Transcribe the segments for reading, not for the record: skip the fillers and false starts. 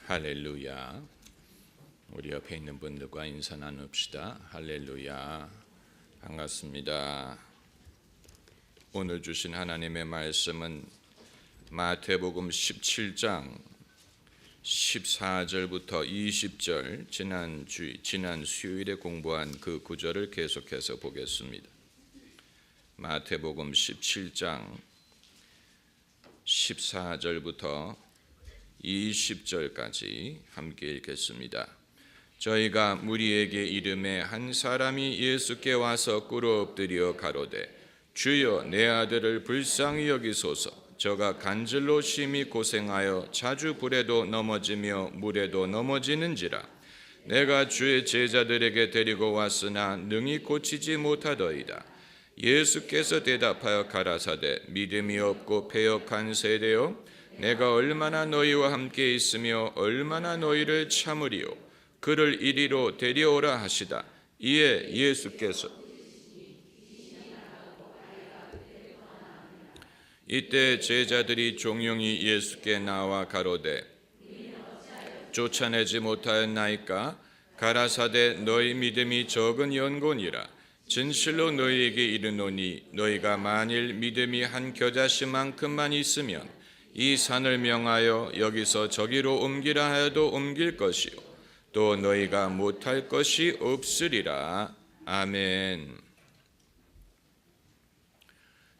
할렐루야. 우리 옆에 있는 분들과 인사 나눕시다. 할렐루야. 반갑습니다. 오늘 주신 하나님의 말씀은 마태복음 17장 14절부터 20절 지난 수요일에 공부한 그 구절을 계속해서 보겠습니다. 마태복음 17장 14절부터 20절까지 함께 읽겠습니다. 저희가 무리에게 이르매 한 사람이 예수께 와서 꿇어 엎드려 가로되 주여 내 아들을 불쌍히 여기소서. 저가 간질로 심히 고생하여 자주 불에도 넘어지며 물에도 넘어지는지라. 내가 주의 제자들에게 데리고 왔으나 능히 고치지 못하더이다. 예수께서 대답하여 가라사대 믿음이 없고 패역한 세대여, 내가 얼마나 너희와 함께 있으며 얼마나 너희를 참으리요. 그를 이리로 데려오라 하시다. 이에 예수께서 이때 제자들이 종용이 예수께 나와 가로되 쫓아내지 못하였나이까? 가라사대 너희 믿음이 적은 연고니라. 진실로 너희에게 이르노니 너희가 만일 믿음이 한 겨자씨만큼만 있으면 이 산을 명하여 여기서 저기로 옮기라 하여도 옮길 것이요 또 너희가 못할 것이 없으리라. 아멘.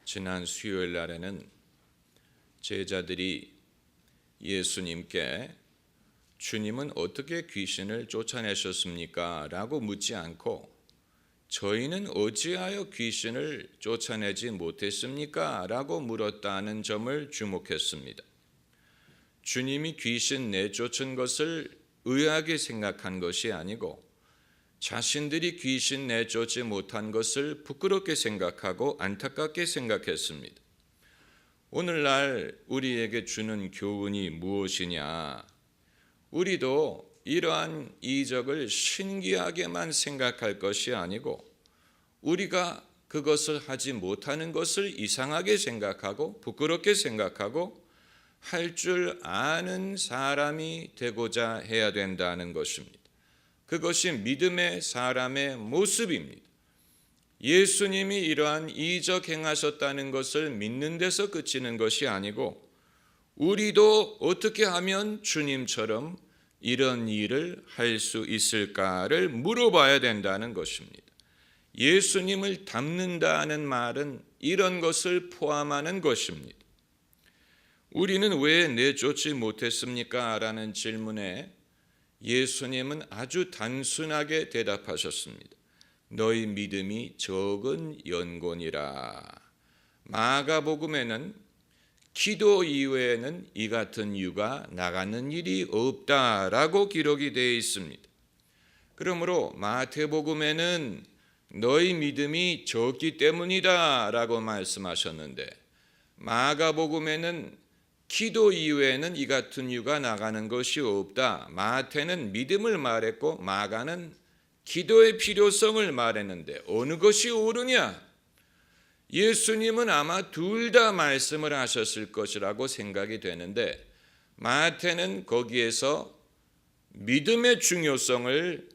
지난 수요일 날에는 제자들이 예수님께 주님은 어떻게 귀신을 쫓아내셨습니까? 라고 묻지 않고 저희는 어찌하여 귀신을 쫓아내지 못했습니까? 라고 물었다는 점을 주목했습니다. 주님이 귀신 내쫓은 것을 의아하게 생각한 것이 아니고 자신들이 귀신 내쫓지 못한 것을 부끄럽게 생각하고 안타깝게 생각했습니다. 오늘날 우리에게 주는 교훈이 무엇이냐? 우리도 이러한 이적을 신기하게만 생각할 것이 아니고 우리가 그것을 하지 못하는 것을 이상하게 생각하고 부끄럽게 생각하고 할 줄 아는 사람이 되고자 해야 된다는 것입니다. 그것이 믿음의 사람의 모습입니다. 예수님이 이러한 이적 행하셨다는 것을 믿는 데서 그치는 것이 아니고 우리도 어떻게 하면 주님처럼 이런 일을 할 수 있을까를 물어봐야 된다는 것입니다. 예수님을 닮는다는 말은 이런 것을 포함하는 것입니다. 우리는 왜 내쫓지 못했습니까? 라는 질문에 예수님은 아주 단순하게 대답하셨습니다. 너희 믿음이 적은 연고니라. 마가복음에는 기도 이외에는 이 같은 유가 나가는 일이 없다라고 기록이 되어 있습니다. 그러므로 마태복음에는 너희 믿음이 적기 때문이다 라고 말씀하셨는데 마가복음에는 기도 이외에는 이 같은 유가 나가는 것이 없다. 마태는 믿음을 말했고 마가는 기도의 필요성을 말했는데 어느 것이 옳으냐? 예수님은 아마 둘 다 말씀을 하셨을 것이라고 생각이 되는데 마태는 거기에서 믿음의 중요성을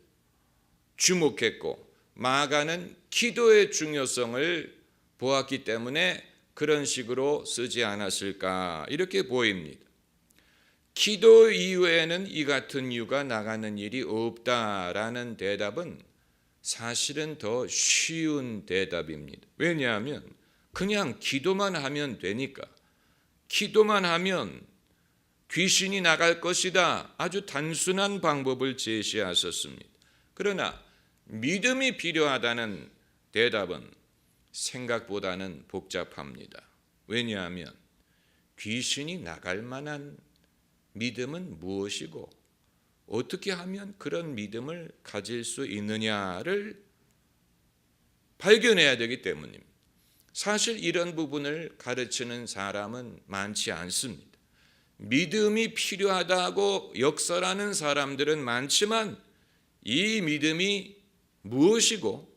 주목했고 마가는 기도의 중요성을 보았기 때문에 그런 식으로 쓰지 않았을까 이렇게 보입니다. 기도 이외에는 이 같은 유가 나가는 일이 없다라는 대답은 사실은 더 쉬운 대답입니다. 왜냐하면 그냥 기도만 하면 되니까. 기도만 하면 귀신이 나갈 것이다. 아주 단순한 방법을 제시하셨습니다. 그러나 믿음이 필요하다는 대답은 생각보다는 복잡합니다. 왜냐하면 귀신이 나갈 만한 믿음은 무엇이고 어떻게 하면 그런 믿음을 가질 수 있느냐를 발견해야 되기 때문입니다. 사실 이런 부분을 가르치는 사람은 많지 않습니다. 믿음이 필요하다고 역설하는 사람들은 많지만 이 믿음이 무엇이고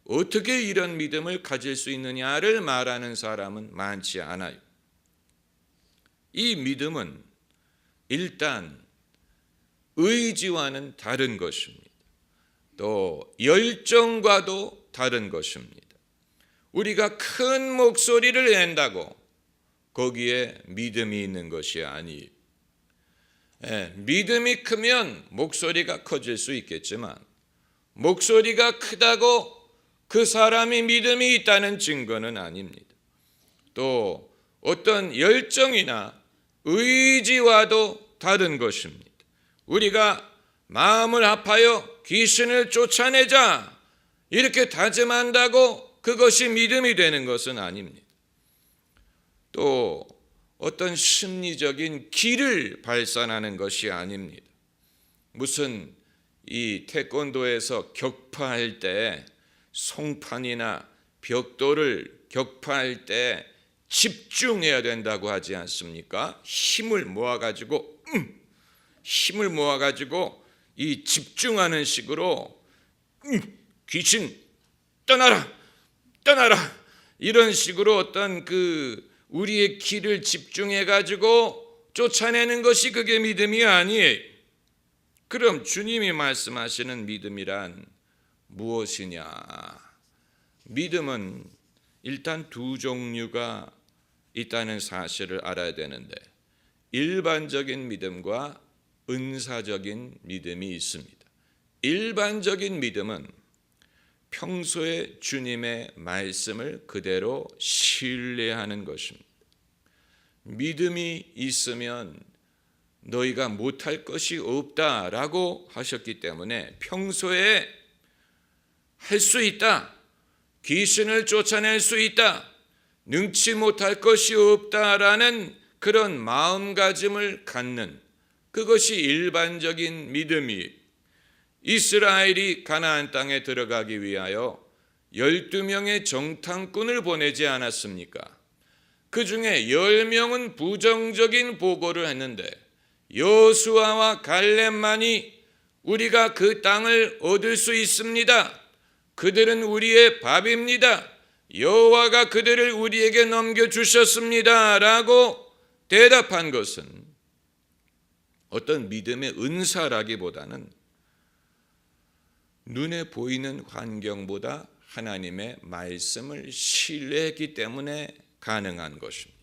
어떻게 이런 믿음을 가질 수 있느냐를 말하는 사람은 많지 않아요. 이 믿음은 일단 의지와는 다른 것입니다. 또 열정과도 다른 것입니다. 우리가 큰 목소리를 낸다고 거기에 믿음이 있는 것이 아니에요. 믿음이 크면 목소리가 커질 수 있겠지만 목소리가 크다고 그 사람이 믿음이 있다는 증거는 아닙니다. 또 어떤 열정이나 의지와도 다른 것입니다. 우리가 마음을 합하여 귀신을 쫓아내자 이렇게 다짐한다고 그것이 믿음이 되는 것은 아닙니다. 또 어떤 심리적인 기를 발산하는 것이 아닙니다. 무슨 이 태권도에서 격파할 때 송판이나 벽돌을 격파할 때 집중해야 된다고 하지 않습니까? 힘을 모아가지고 이 집중하는 식으로 귀신 떠나라 이런 식으로 어떤 우리의 기를 집중해가지고 쫓아내는 것이 그게 믿음이 아니에요. 그럼 주님이 말씀하시는 믿음이란 무엇이냐? 믿음은 일단 두 종류가 있다는 사실을 알아야 되는데 일반적인 믿음과 은사적인 믿음이 있습니다. 일반적인 믿음은 평소에 주님의 말씀을 그대로 신뢰하는 것입니다. 믿음이 있으면 너희가 못할 것이 없다라고 하셨기 때문에 평소에 할 수 있다, 귀신을 쫓아낼 수 있다, 능치 못할 것이 없다라는 그런 마음가짐을 갖는 그것이 일반적인 믿음이 이스라엘이 가나안 땅에 들어가기 위하여 12명의 정탐꾼을 보내지 않았습니까? 그 중에 10명은 부정적인 보고를 했는데 여호수아와 갈렙만이 우리가 그 땅을 얻을 수 있습니다. 그들은 우리의 밥입니다. 여호와가 그들을 우리에게 넘겨주셨습니다. 라고 대답한 것은 어떤 믿음의 은사라기보다는 눈에 보이는 환경보다 하나님의 말씀을 신뢰했기 때문에 가능한 것입니다.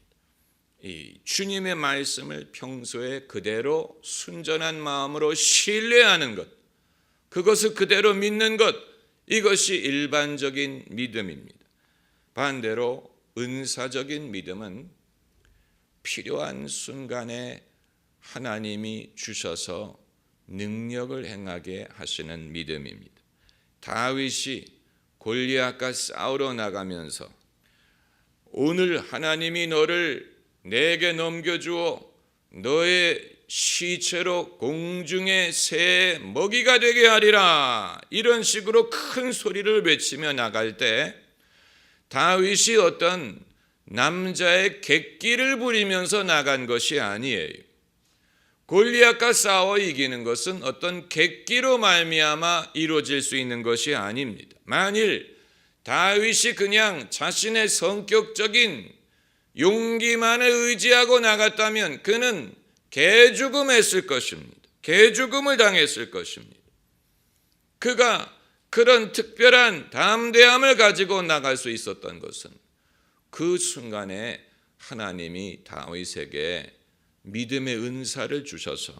이 주님의 말씀을 평소에 그대로 순전한 마음으로 신뢰하는 것, 그것을 그대로 믿는 것, 이것이 일반적인 믿음입니다. 반대로 은사적인 믿음은 필요한 순간에 하나님이 주셔서 능력을 행하게 하시는 믿음입니다. 다윗이 골리앗과 싸우러 나가면서 오늘 하나님이 너를 내게 넘겨주어 너의 시체로 공중의 새의 먹이가 되게 하리라, 이런 식으로 큰 소리를 외치며 나갈 때 다윗이 어떤 남자의 객기를 부리면서 나간 것이 아니에요. 골리앗과 싸워 이기는 것은 어떤 객기로 말미암아 이루어질 수 있는 것이 아닙니다. 만일 다윗이 그냥 자신의 성격적인 용기만을 의지하고 나갔다면 그는 개죽음했을 것입니다. 개죽음을 당했을 것입니다. 그가 그런 특별한 담대함을 가지고 나갈 수 있었던 것은 그 순간에 하나님이 다윗에게 믿음의 은사를 주셔서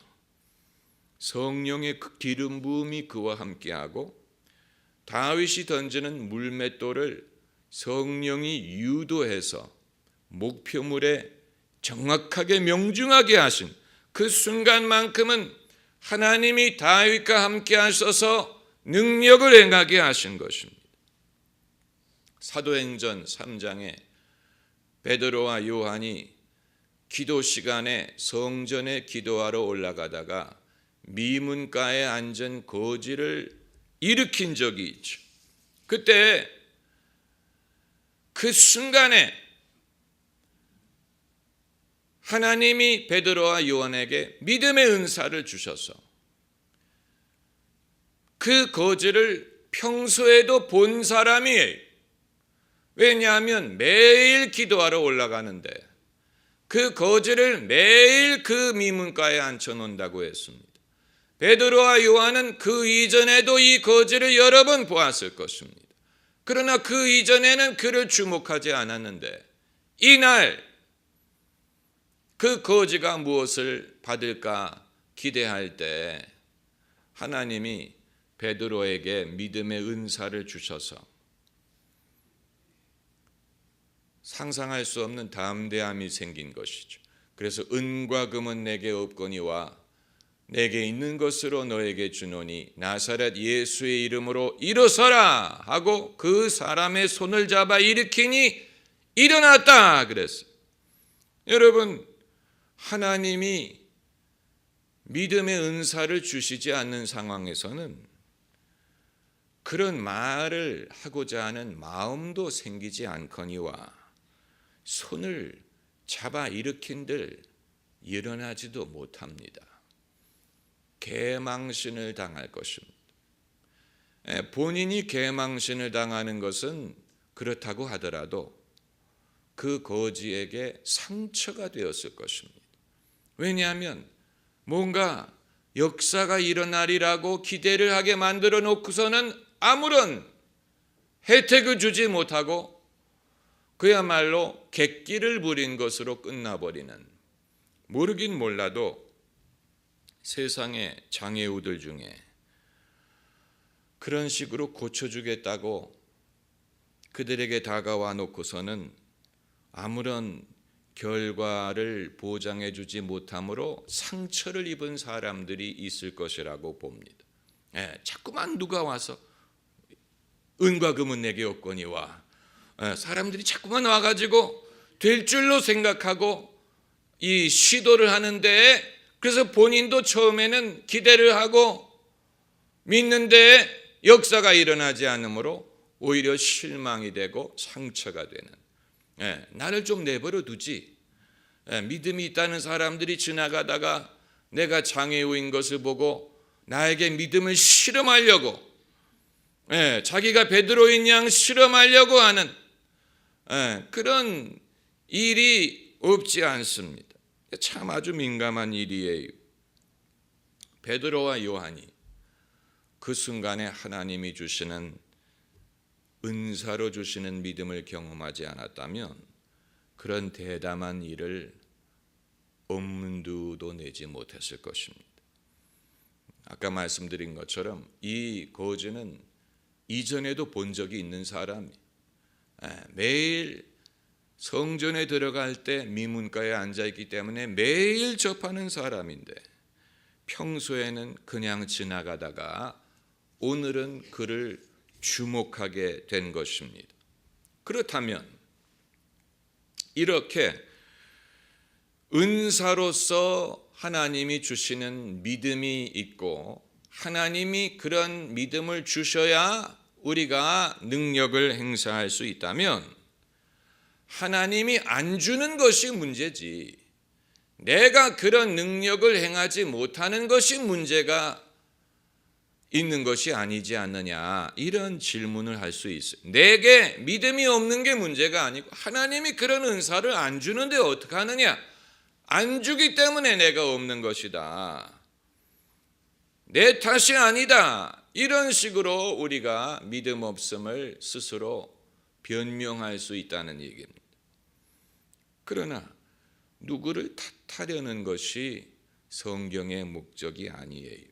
성령의 기름 부음이 그와 함께하고 다윗이 던지는 물맷돌을 성령이 유도해서 목표물에 정확하게 명중하게 하신 그 순간만큼은 하나님이 다윗과 함께 하셔서 능력을 행하게 하신 것입니다. 사도행전 3장에 베드로와 요한이 기도 시간에 성전에 기도하러 올라가다가 미문가에 앉은 거지를 일으킨 적이 있죠. 그때 그 순간에 하나님이 베드로와 요한에게 믿음의 은사를 주셔서 그 거지를 평소에도 본 사람이에요. 왜냐하면 매일 기도하러 올라가는데 그 거지를 매일 그 미문가에 앉혀놓는다고 했습니다. 베드로와 요한은 그 이전에도 이 거지를 여러 번 보았을 것입니다. 그러나 그 이전에는 그를 주목하지 않았는데 이날 그 거지가 무엇을 받을까 기대할 때 하나님이 베드로에게 믿음의 은사를 주셔서 상상할 수 없는 담대함이 생긴 것이죠. 그래서 은과 금은 내게 없거니와 내게 있는 것으로 너에게 주노니 나사렛 예수의 이름으로 일어서라 하고 그 사람의 손을 잡아 일으키니 일어났다 그랬어요. 여러분, 하나님이 믿음의 은사를 주시지 않는 상황에서는 그런 말을 하고자 하는 마음도 생기지 않거니와 손을 잡아 일으킨들 일어나지도 못합니다. 개망신을 당할 것입니다. 본인이 개망신을 당하는 것은 그렇다고 하더라도 그 거지에게 상처가 되었을 것입니다. 왜냐하면 뭔가 역사가 일어나리라고 기대를 하게 만들어 놓고서는 아무런 혜택을 주지 못하고 그야말로 객기를 부린 것으로 끝나버리는, 모르긴 몰라도 세상의 장애우들 중에 그런 식으로 고쳐주겠다고 그들에게 다가와 놓고서는 아무런 결과를 보장해 주지 못함으로 상처를 입은 사람들이 있을 것이라고 봅니다. 자꾸만 누가 와서 은과 금은 내게 없거니와 사람들이 자꾸만 와가지고 될 줄로 생각하고 이 시도를 하는데, 그래서 본인도 처음에는 기대를 하고 믿는데 역사가 일어나지 않으므로 오히려 실망이 되고 상처가 되는, 나를 좀 내버려 두지, 믿음이 있다는 사람들이 지나가다가 내가 장애우인 것을 보고 나에게 믿음을 실험하려고, 자기가 베드로인 양 실험하려고 하는 그런 일이 없지 않습니다. 참 아주 민감한 일이에요. 베드로와 요한이 그 순간에 하나님이 주시는 은사로 주시는 믿음을 경험하지 않았다면 그런 대담한 일을 엄두도 내지 못했을 것입니다. 아까 말씀드린 것처럼 이 거지는 이전에도 본 적이 있는 사람이, 매일 성전에 들어갈 때 미문가에 앉아있기 때문에 매일 접하는 사람인데 평소에는 그냥 지나가다가 오늘은 그를 주목하게 된 것입니다. 그렇다면 이렇게 은사로서 하나님이 주시는 믿음이 있고 하나님이 그런 믿음을 주셔야 우리가 능력을 행사할 수 있다면 하나님이 안 주는 것이 문제지 내가 그런 능력을 행하지 못하는 것이 문제가 있는 것이 아니지 않느냐, 이런 질문을 할 수 있어요. 내게 믿음이 없는 게 문제가 아니고 하나님이 그런 은사를 안 주는데 어떻게 하느냐, 안 주기 때문에 내가 없는 것이다, 내 탓이 아니다, 이런 식으로 우리가 믿음 없음을 스스로 변명할 수 있다는 얘기입니다. 그러나 누구를 탓하려는 것이 성경의 목적이 아니에요.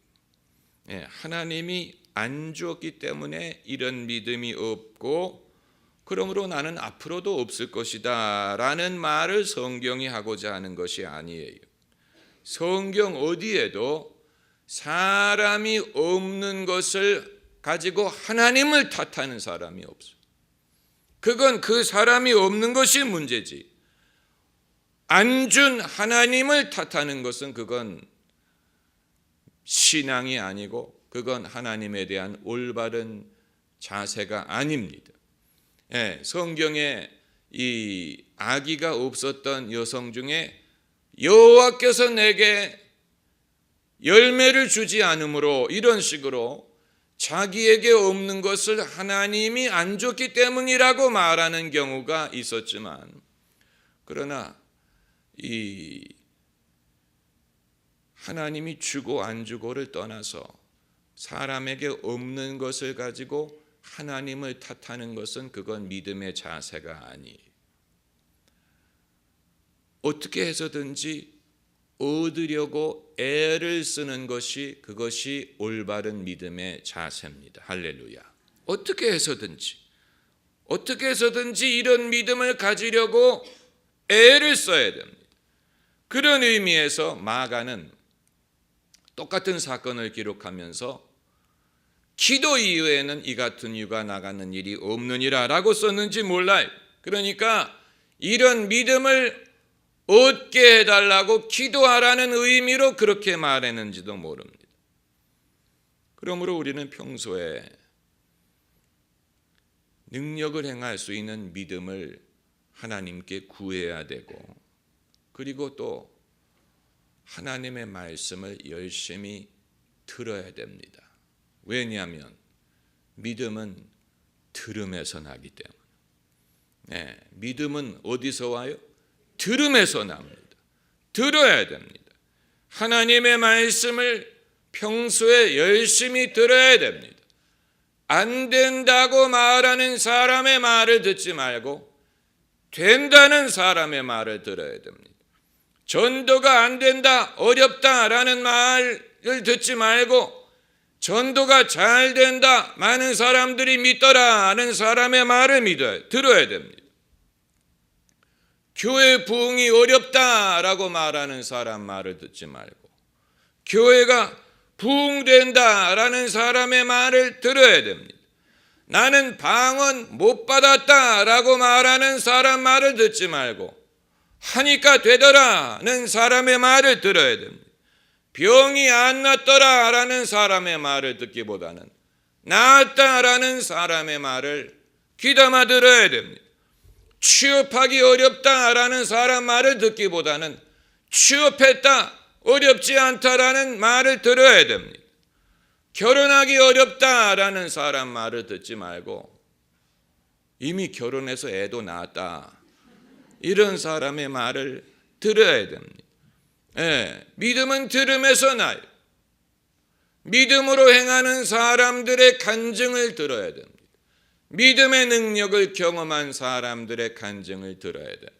하나님이 안 주었기 때문에 이런 믿음이 없고 그러므로 나는 앞으로도 없을 것이다 라는 말을 성경이 하고자 하는 것이 아니에요. 성경 어디에도 사람이 없는 것을 가지고 하나님을 탓하는 사람이 없어요. 그건 그 사람이 없는 것이 문제지, 안 준 하나님을 탓하는 것은 그건 신앙이 아니고 그건 하나님에 대한 올바른 자세가 아닙니다. 성경에 이 아기가 없었던 여성 중에 여호와께서 내게 열매를 주지 않으므로 이런 식으로 자기에게 없는 것을 하나님이 안 줬기 때문이라고 말하는 경우가 있었지만, 그러나 이 하나님이 주고 안 주고를 떠나서 사람에게 없는 것을 가지고 하나님을 탓하는 것은 그건 믿음의 자세가 아니에요. 어떻게 해서든지 얻으려고 애를 쓰는 것이 그것이 올바른 믿음의 자세입니다. 할렐루야. 어떻게 해서든지 이런 믿음을 가지려고 애를 써야 됩니다. 그런 의미에서 마가는 똑같은 사건을 기록하면서 기도 이후에는 이 같은 유가 나가는 일이 없느니라 라고 썼는지 몰라요. 그러니까 이런 믿음을 얻게 해달라고 기도하라는 의미로 그렇게 말했는지도 모릅니다. 그러므로 우리는 평소에 능력을 행할 수 있는 믿음을 하나님께 구해야 되고, 그리고 또 하나님의 말씀을 열심히 들어야 됩니다. 왜냐하면 믿음은 들음에서 나기 때문에. 믿음은 어디서 와요? 들음에서 납니다. 들어야 됩니다. 하나님의 말씀을 평소에 열심히 들어야 됩니다. 안 된다고 말하는 사람의 말을 듣지 말고 된다는 사람의 말을 들어야 됩니다. 전도가 안 된다, 어렵다라는 말을 듣지 말고 전도가 잘 된다, 많은 사람들이 믿더라 하는 사람의 말을 들어야 됩니다. 교회 부흥이 어렵다라고 말하는 사람 말을 듣지 말고 교회가 부흥된다라는 사람의 말을 들어야 됩니다. 나는 방언 못 받았다라고 말하는 사람 말을 듣지 말고 하니까 되더라는 사람의 말을 들어야 됩니다. 병이 안 낫더라라는 사람의 말을 듣기보다는 나았다라는 사람의 말을 귀담아 들어야 됩니다. 취업하기 어렵다라는 사람 말을 듣기보다는 취업했다, 어렵지 않다라는 말을 들어야 됩니다. 결혼하기 어렵다라는 사람 말을 듣지 말고 이미 결혼해서 애도 낳았다, 이런 사람의 말을 들어야 됩니다. 믿음은 들음에서 나요. 믿음으로 행하는 사람들의 간증을 들어야 됩니다. 믿음의 능력을 경험한 사람들의 간증을 들어야 됩니다.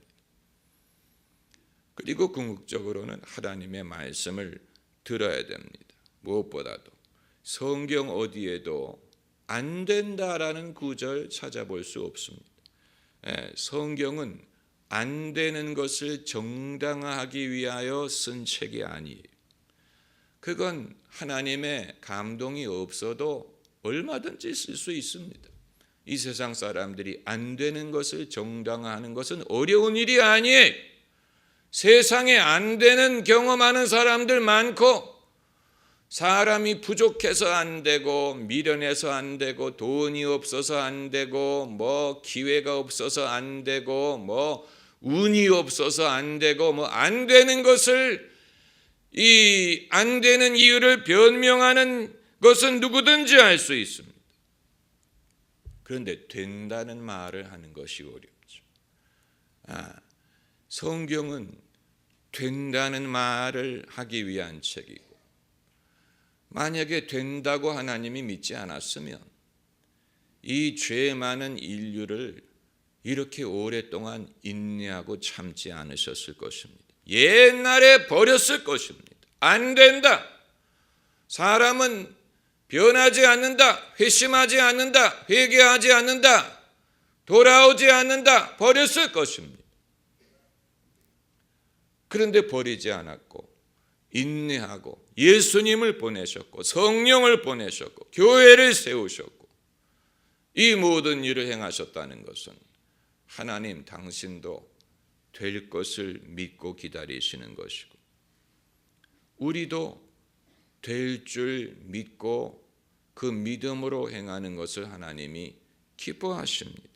그리고 궁극적으로는 하나님의 말씀을 들어야 됩니다. 무엇보다도 성경 어디에도 안 된다라는 구절 찾아볼 수 없습니다. 성경은 안 되는 것을 정당화하기 위하여 쓴 책이 아니에요. 그건 하나님의 감동이 없어도 얼마든지 쓸 수 있습니다. 이 세상 사람들이 안 되는 것을 정당화하는 것은 어려운 일이 아니에요. 세상에 안 되는 경험하는 사람들 많고, 사람이 부족해서 안 되고, 미련해서 안 되고, 돈이 없어서 안 되고, 뭐 기회가 없어서 안 되고, 뭐 운이 없어서 안 되고, 뭐 안 되는 것을, 이 안 되는 이유를 변명하는 것은 누구든지 할 수 있습니다. 그런데 된다는 말을 하는 것이 어렵죠. 성경은 된다는 말을 하기 위한 책이고, 만약에 된다고 하나님이 믿지 않았으면 이 죄 많은 인류를 이렇게 오랫동안 인내하고 참지 않으셨을 것입니다. 옛날에 버렸을 것입니다. 안 된다. 사람은 변하지 않는다. 회심하지 않는다. 회개하지 않는다. 돌아오지 않는다. 버렸을 것입니다. 그런데 버리지 않았고 인내하고 예수님을 보내셨고 성령을 보내셨고 교회를 세우셨고 이 모든 일을 행하셨다는 것은 하나님 당신도 될 것을 믿고 기다리시는 것이고, 우리도 될 줄 믿고 그 믿음으로 행하는 것을 하나님이 기뻐하십니다.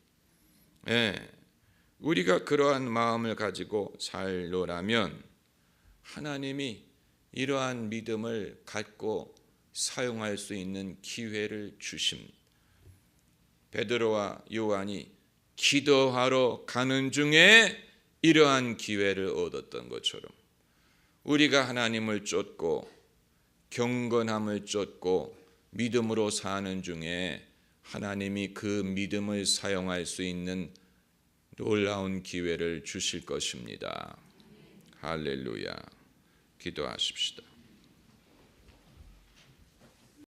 우리가 그러한 마음을 가지고 살노라면 하나님이 이러한 믿음을 갖고 사용할 수 있는 기회를 주십니다. 베드로와 요한이 기도하러 가는 중에 이러한 기회를 얻었던 것처럼 우리가 하나님을 쫓고 경건함을 쫓고 믿음으로 사는 중에 하나님이 그 믿음을 사용할 수 있는 놀라운 기회를 주실 것입니다. 할렐루야. 기도하십시다.